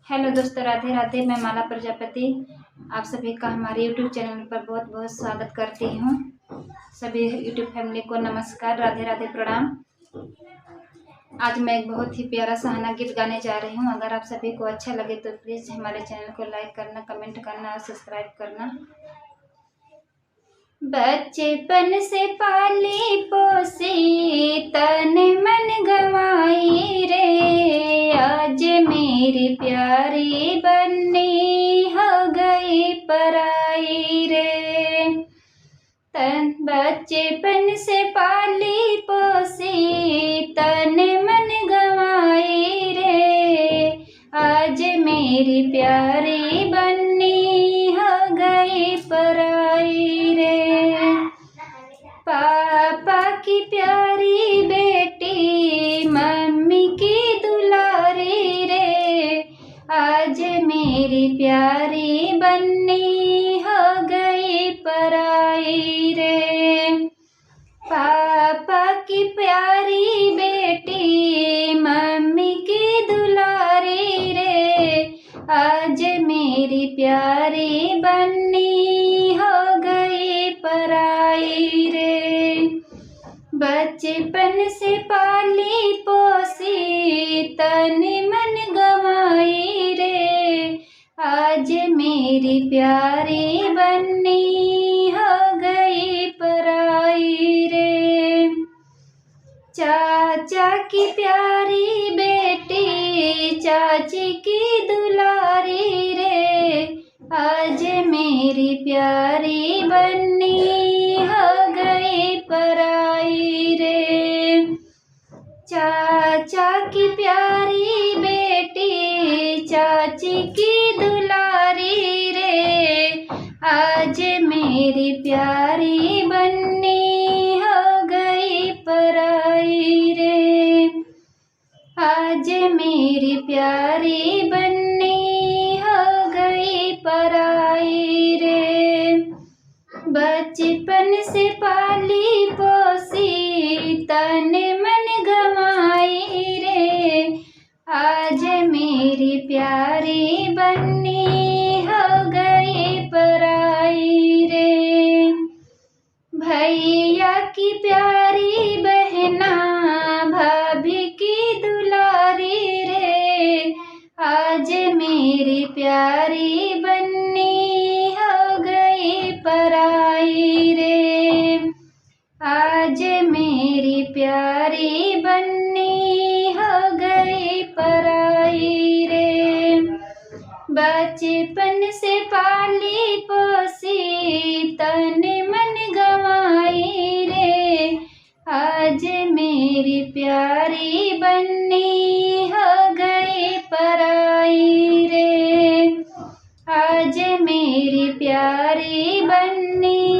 Hello दोस्तों, राधे राधे। मैं माला प्रजापति आप सभी का हमारे यूट्यूब चैनल पर बहुत बहुत स्वागत करती हूँ। सभी यूट्यूब फैमिली को नमस्कार, राधे राधे, प्रणाम। आज मैं एक बहुत ही प्यारा सहाना गीत गाने जा रही हूँ। अगर आप सभी को अच्छा लगे तो प्लीज़ हमारे चैनल को लाइक करना, कमेंट करना और सब्सक्राइब करना। बचपन से पाली पोसी तन मन गवाई रे, आज मेरी प्यारी बन्नी हो गई पराई रे। बचपन से पाली पोसी तन मन गवाई रे, आज मेरी प्यारी बन्नी हो गई पराई रे। पापा की प्यारी बेटी मम्मी की दुलारी रे, आज मेरी प्यारी बन्नी हो गई पराई रे। पापा की प्यारी बेटी मम्मी की दुलारी रे, आज मेरी प्यारी बन्नी हो गई पराई रे। बचपन से पाली पोसी तन मन गवाई रे, आज मेरी प्यारी बन्नी हो गई पराई रे। चाचा की प्यारी बेटी चाची की दुलारी रे, आज मेरी प्यारी बन्नी हो गई पराई रे। चाचा की प्यारी बेटी चाची की दुलारी रे, आज मेरी प्यारी बन्नी हो गई पराई रे। आज मेरी प्यारी बन्नी हो गई पराई रे। बचपन से पाली पोसी तन मन गवाई रे, आज मेरी प्यारी बन्नी हो गई पराई रे। भैया की प्यारी बहना भाभी की दुलारी रे, आज मेरी प्यारी बन्नी हो गई पराई रे। आज मेरी प्यारी बन्नी हो गई पराई रे। बचपन से पाली पोसी तन मन गवाई रे, आज मेरी प्यारी बन्नी हो गई पराई रे। आज मेरी प्यारी बन्नी